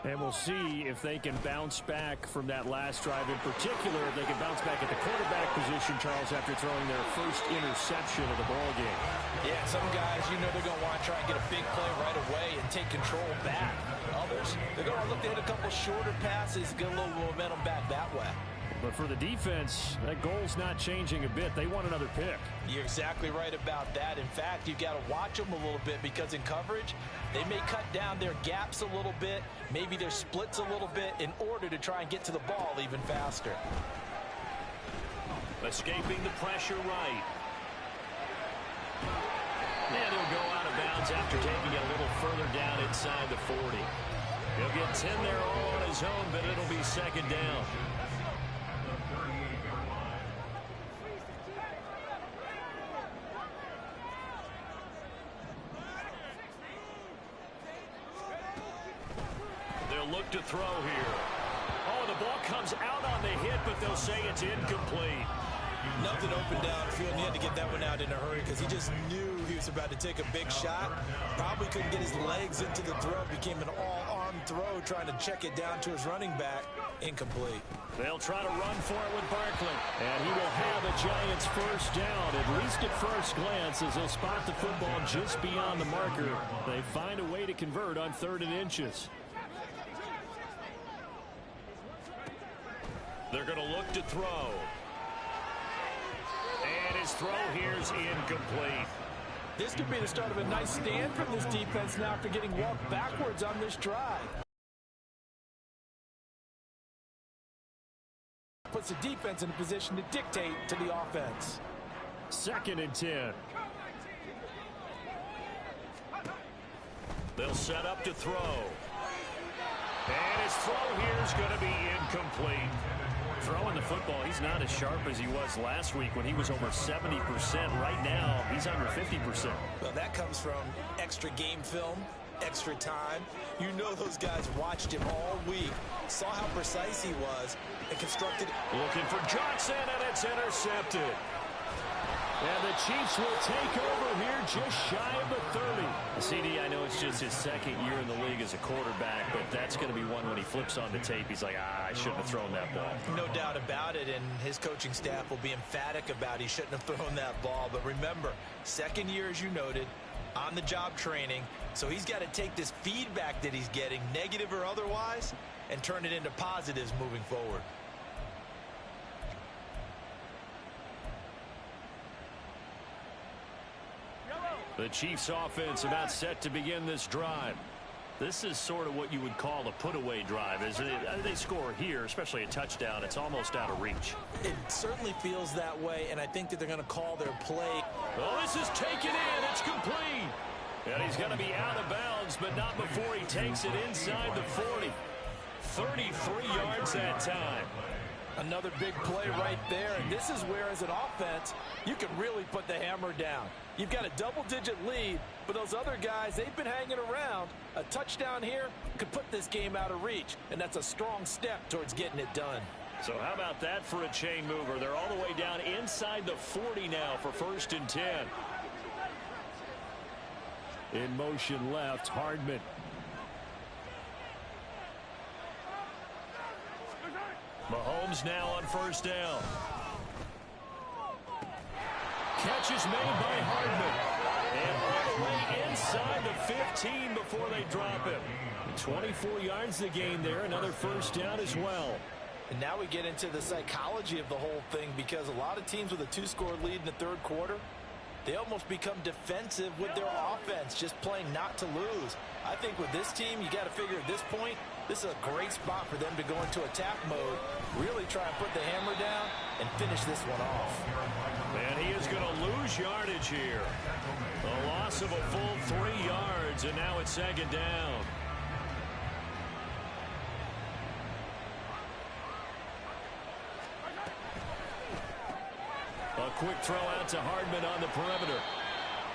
And we'll see if they can bounce back from that last drive, in particular if they can bounce back at the quarterback position, Charles, after throwing their first interception of the ball game. Yeah, some guys, you know they're going to want to try and get a big play right away and take control back. Others, they're going to look to hit a couple shorter passes, get a little momentum back that way. But for the defense, that goal's not changing a bit. They want another pick. You're exactly right about that. In fact, you've got to watch them a little bit because in coverage, they may cut down their gaps a little bit, maybe their splits a little bit in order to try and get to the ball even faster. Escaping the pressure right. And he'll go out of bounds after taking it a little further down inside the 40. He'll get 10 there all on his own, but it'll be second down. Look to throw here. Oh, the ball comes out on the hit, but they'll say it's incomplete. Nothing open downfield, and he had to get that one out in a hurry because he just knew he was about to take a big shot. Probably couldn't get his legs into the throw. Became an all-arm throw, trying to check it down to his running back. Incomplete. They'll try to run for it with Barkley. And he will have a Giants first down, at least at first glance, as they'll spot the football just beyond the marker. They find a way to convert on 3rd and inches. They're going to look to throw. And his throw here is incomplete. This could be the start of a nice stand from this defense now after getting walked backwards on this drive. Puts the defense in a position to dictate to the offense. 2nd and 10. They'll set up to throw. And his throw here is going to be incomplete. Throwing the football, he's not as sharp as he was last week when he was over 70%. Right now, he's under 50%. Well, that comes from extra game film, extra time. You know those guys watched him all week, saw how precise he was, and constructed. Looking for Johnson, and it's intercepted. And the Chiefs will take over here just shy of the 30. CD, I know it's just his 2nd year in the league as a quarterback, but that's going to be one when he flips on the tape. He's like, I shouldn't have thrown that ball. No doubt about it, and his coaching staff will be emphatic about he shouldn't have thrown that ball. But remember, 2nd year, as you noted, on-the-job training, so he's got to take this feedback that he's getting, negative or otherwise, and turn it into positives moving forward. The Chiefs offense about set to begin this drive. This is sort of what you would call a put-away drive. As they score here, especially a touchdown, it's almost out of reach. It certainly feels that way, and I think that they're going to call their play. Oh, this is taken in. It's complete. And he's going to be out of bounds, but not before he takes it inside the 40. 33 yards that time. Another big play right there, and this is where, as an offense, you can really put the hammer down. You've got a double-digit lead, but those other guys, they've been hanging around. A touchdown here could put this game out of reach, and that's a strong step towards getting it done. So how about that for a chain mover? They're all the way down inside the 40 now for 1st and 10. In motion left, Hardman. Mahomes now on first down. Catch is made by Hardman. And all the way inside the 15 before they drop him. 24 yards the gain there. Another first down as well. And now we get into the psychology of the whole thing, because a lot of teams with a 2-score lead in the third quarter, they almost become defensive with their offense, just playing not to lose. I think with this team, you got to figure at this point, this is a great spot for them to go into attack mode, really try and put the hammer down and finish this one off. And he is going to lose yardage here. A loss of a full 3 yards, and now it's second down. A quick throw out to Hardman on the perimeter.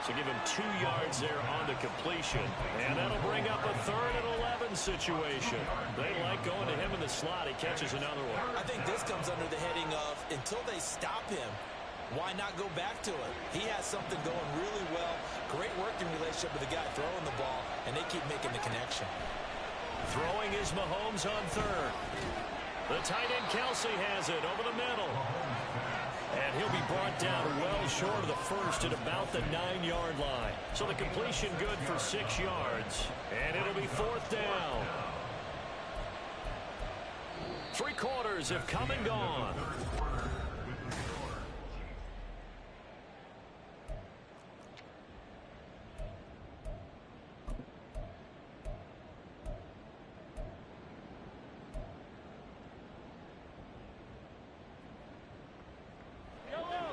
So give him 2 yards there on the completion. And that'll bring up a 3rd and 11 situation. They like going to him in the slot. He catches another one. I think this comes under the heading of, until they stop him, why not go back to it? He has something going really well. Great working relationship with the guy throwing the ball, and they keep making the connection. Throwing is Mahomes on 3rd. The tight end Kelsey has it over the middle. And he'll be brought down well short of the first at about the 9-yard line. So the completion good for 6 yards. And it'll be 4th down. 3 quarters have come and gone.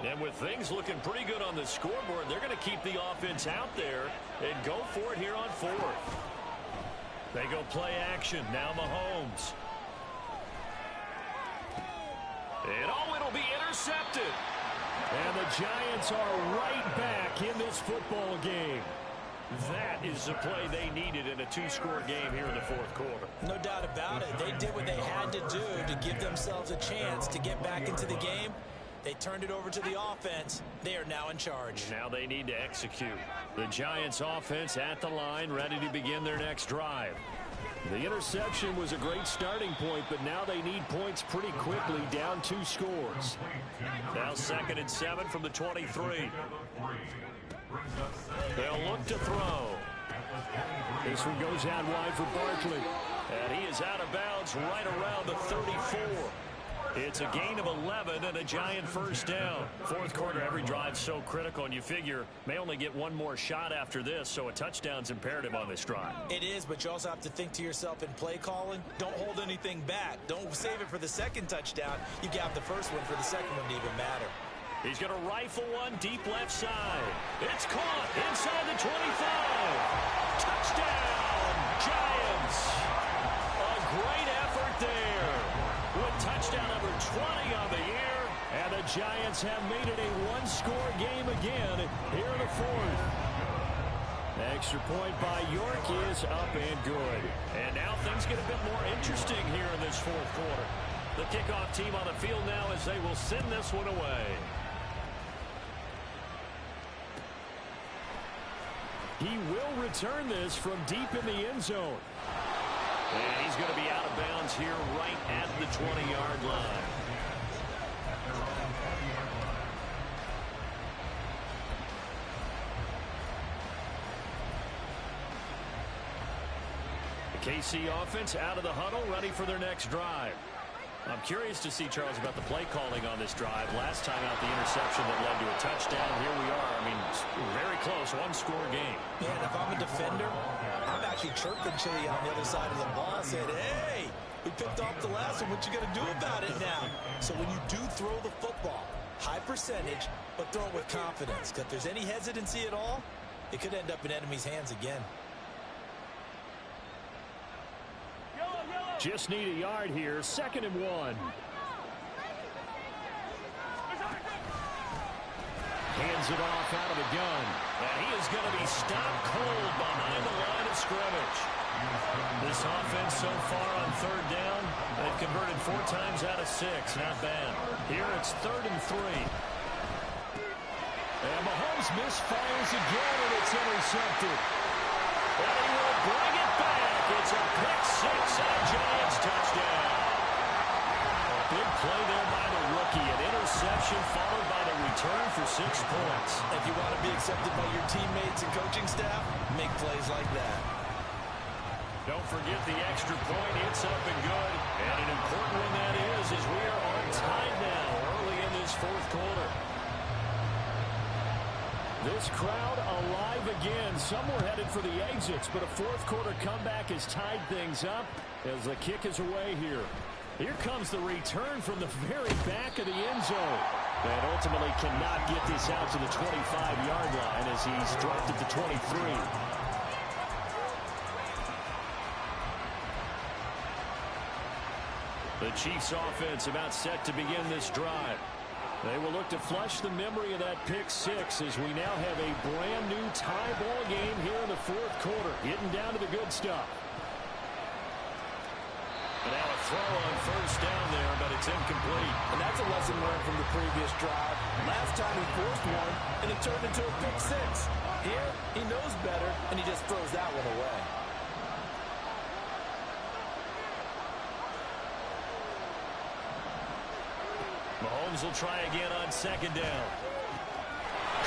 And with things looking pretty good on the scoreboard, they're going to keep the offense out there and go for it here on 4th. They go play action. Now Mahomes. And it'll be intercepted. And the Giants are right back in this football game. That is the play they needed in a 2-score game here in the 4th quarter. No doubt about it. They did what they had to do to give themselves a chance to get back into the game. They turned it over to the offense. They are now in charge. Now they need to execute. The Giants offense at the line, ready to begin their next drive. The interception was a great starting point, but now they need points pretty quickly, down 2 scores. Now 2nd and 7 from the 23. They'll look to throw. This one goes out wide for Barkley. And he is out of bounds right around the 34. It's a gain of 11 and a Giant first down. 4th quarter, every drive so critical, and you figure may only get one more shot after this, so a touchdown's imperative on this drive. It is, but you also have to think to yourself in play calling, don't hold anything back. Don't save it for the 2nd touchdown. You got the first one for the 2nd one to even matter. He's going to rifle one deep left side. It's caught inside the 25. Touchdown, Giants. A great effort there. With touchdown number 20 on the year. And the Giants have made it a 1-score game again here in the 4th. Extra point by York is up and good. And now things get a bit more interesting here in this 4th quarter. The kickoff team on the field now as they will send this one away. He will return this from deep in the end zone. And he's going to be out of bounds here right at the 20-yard line. The KC offense out of the huddle, ready for their next drive. I'm curious to see, Charles, about the play calling on this drive. Last time out, the interception that led to a touchdown. Here we are. I mean, very close, 1-score game. Yeah, and if I'm a defender, I'm actually chirping Chili on the other side of the ball. I said, hey, we picked off the last one. What you going to do about it now? So when you do throw the football, high percentage, but throw it with confidence. Because if there's any hesitancy at all, it could end up in enemy's hands again. Just need a yard here. 2nd and 1. Hands it off out of the gun. And he is going to be stopped cold behind the line of scrimmage. This offense so far on 3rd down, they've converted 4 times out of 6. Not bad. Here it's 3rd and 3. And Mahomes misfires again, and it's intercepted. And he will bring it back. It's a pick 6 and a Giants touchdown. 6 points. If you want to be accepted by your teammates and coaching staff, make plays like that. Don't forget the extra point. It's up and good. And an important one that is, as we are on time now early in this fourth quarter. This crowd alive again. Some were headed for the exits, but a fourth quarter comeback has tied things up as the kick is away here. Here comes the return from the very back of the end zone. And ultimately cannot get this out to the 25-yard line as he's dropped it to 23. The Chiefs offense about set to begin this drive. They will look to flush the memory of that pick six as we now have a brand new tie ball game here in the fourth quarter. Getting down to the good stuff. But now a throw on first down there, but it's incomplete. And that's a lesson learned from the previous drive. Last time he forced one, and it turned into a pick six. Here, he knows better, and he just throws that one away. Mahomes will try again on second down.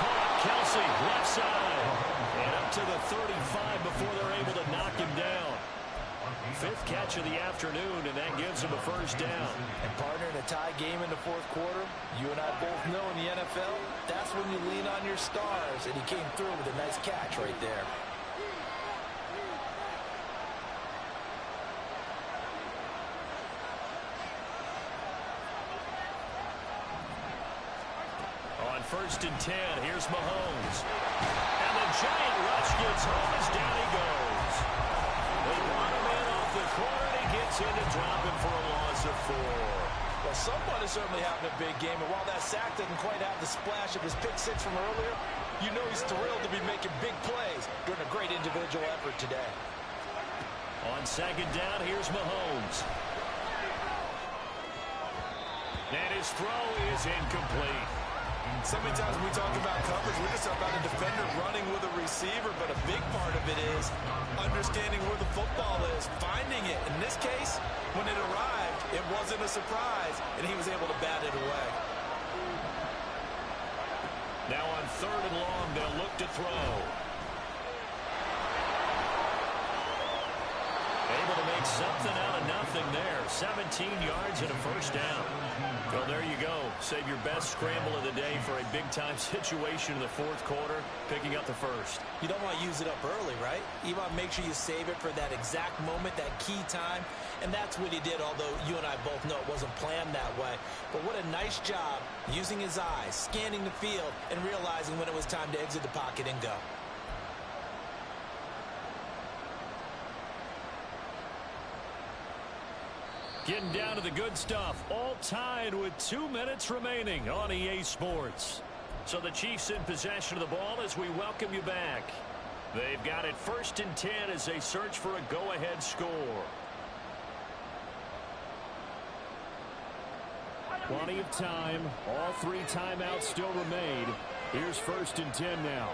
Caught Kelsey, left side. And up to the 35 before they're able to knock him down. Fifth catch of the afternoon, and that gives him a first down. And partner, in a tie game in the fourth quarter, you and I both know in the NFL, that's when you lean on your stars, and he came through with a nice catch right there. On first and 10, here's Mahomes. And the giant rush gets home as down he goes. They brought him in off the corner, and he gets in to drop him for a loss of 4. Well, someone is certainly having a big game, and while that sack doesn't quite have the splash of his pick six from earlier, you know he's thrilled to be making big plays during a great individual effort today. On second down, here's Mahomes. And his throw is incomplete. So many times when we talk about coverage, we're just about a defender running with a receiver, but a big part of it is understanding where the football is, finding it. In this case, when it arrived, it wasn't a surprise, and he was able to bat it away. Now on third and long, they'll look to throw. Able to make something out of nothing there. 17 yards and a first down. Well, there you go. Save your best scramble of the day for a big-time situation in the fourth quarter, picking up the first. You don't want to use it up early, right? You want to make sure you save it for that exact moment, that key time, and that's what he did, although you and I both know it wasn't planned that way. But what a nice job using his eyes, scanning the field, and realizing when it was time to exit the pocket and go. Getting down to the good stuff. All tied with 2 minutes remaining on EA Sports. So the Chiefs in possession of the ball as we welcome you back. They've got it first and 10 as they search for a go-ahead score. Plenty of time. All 3 timeouts still remain. Here's first and 10 now.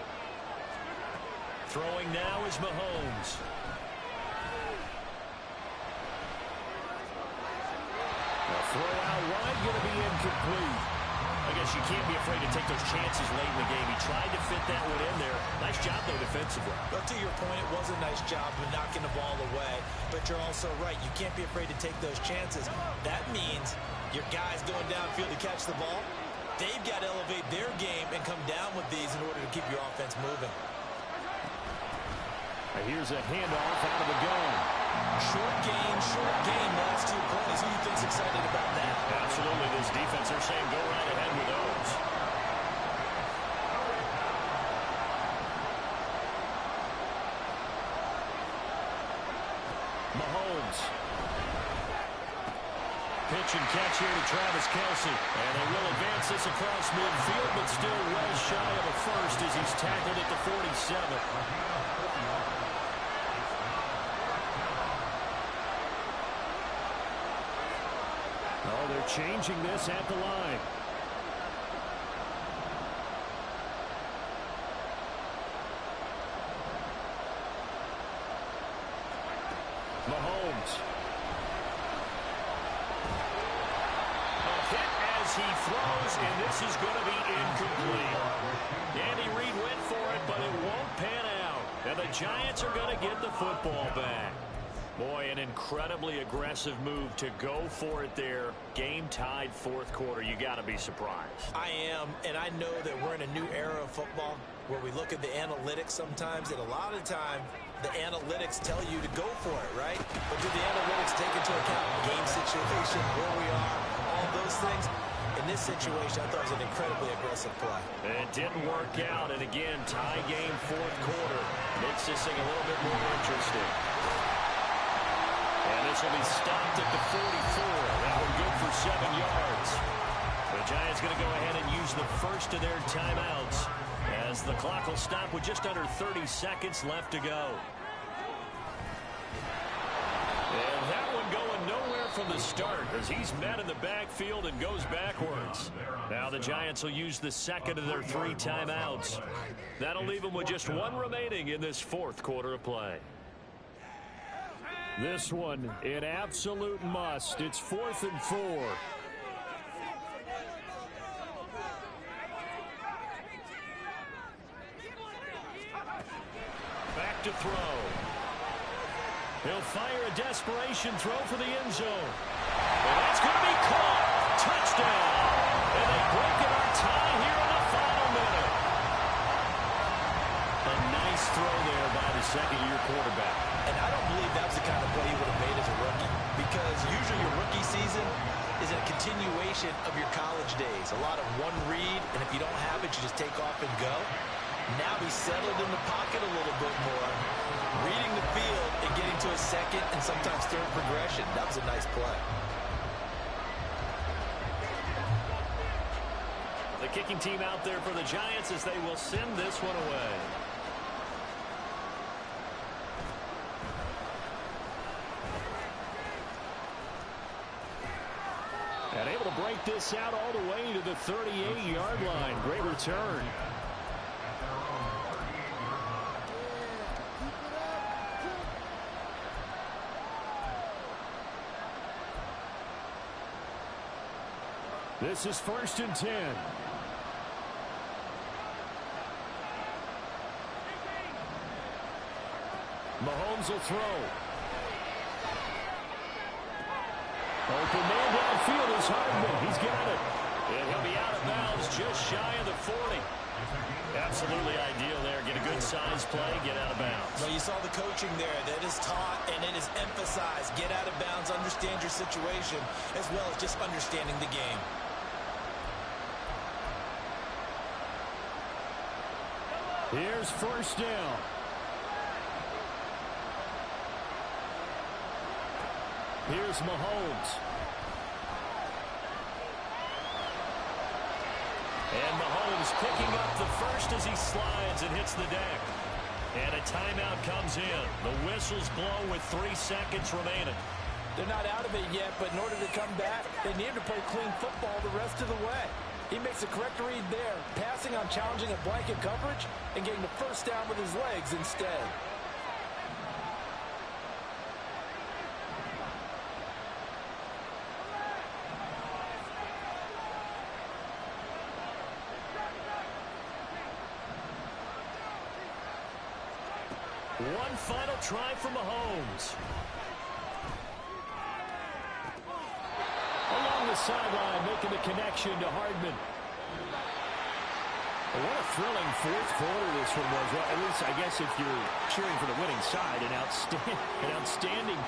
Throwing now is Mahomes. Throw out wide, going to be incomplete. I guess you can't be afraid to take those chances late in the game. He tried to fit that one in there. Nice job, though, defensively. But to your point, it was a nice job of knocking the ball away. But you're also right. You can't be afraid to take those chances. That means your guys going downfield to catch the ball, they've got to elevate their game and come down with these in order to keep your offense moving. Here's a handoff out of the gun. Short game, last 2 plays. Who do you think's excited about that? Absolutely. This defense, they're saying go right ahead with those. Mahomes. Pitch and catch here to Travis Kelsey. And they will advance this across midfield, but still well shy of a first as he's tackled at the 47. Oh, they're changing this at the line. Mahomes. A hit as as he throws, and this is going to be incomplete. Andy Reid went for it, but it won't pan out. And the Giants are going to get the football back. Boy, an incredibly aggressive move to go for it there. Game tied fourth quarter. You got to be surprised. I am, and I know that we're in a new era of football where we look at the analytics sometimes, and a lot of the time the analytics tell you to go for it, right? But do the analytics take into account game situation, where we are, all those things? In this situation, I thought it was an incredibly aggressive play. It didn't work out, and again, tie game fourth quarter. Makes this thing a little bit more interesting. And this will be stopped at the 44. That one good for 7 yards. The Giants going to go ahead and use the first of their timeouts as the clock will stop with just under 30 seconds left to go. And that one going nowhere from the start as he's met in the backfield and goes backwards. Now the Giants will use the second of their 3 timeouts. That'll leave them with just 1 remaining in this fourth quarter of play. This one, an absolute must. It's 4th and 4. Back to throw. He'll fire a desperation throw for the end zone. And that's going to be caught. Touchdown. And they break it on tie here in the final minute. A nice throw there by the second-year quarterback. And I don't believe that was the kind of play he would have made as a rookie, because usually your rookie season is a continuation of your college days. A lot of one read, and if you don't have it, you just take off and go. Now he's settled in the pocket a little bit more, reading the field and getting to a second and sometimes third progression. That was a nice play. The kicking team out there for the Giants as they will send this one away. And able to break this out all the way to the 38-yard line. Great return. This is 1st and 10. Mahomes will throw. Open man downfield is Hardman. He's got it. And he'll be out of bounds just shy of the 40. Absolutely ideal there. Get a good size play, get out of bounds. Well, you saw the coaching there that is taught and it is emphasized. Get out of bounds, understand your situation, as well as just understanding the game. Here's 1st down. Here's Mahomes. And Mahomes picking up the first as he slides and hits the deck. And a timeout comes in. The whistles blow with 3 seconds remaining. They're not out of it yet, but in order to come back, they need to play clean football the rest of the way. He makes a correct read there, passing on challenging a blanket coverage and getting the first down with his legs instead. One final try for Mahomes. Along the sideline, making the connection to Hardman. Well, what a thrilling fourth quarter this one was. Well, at least, I guess, if you're cheering for the winning side, an outstanding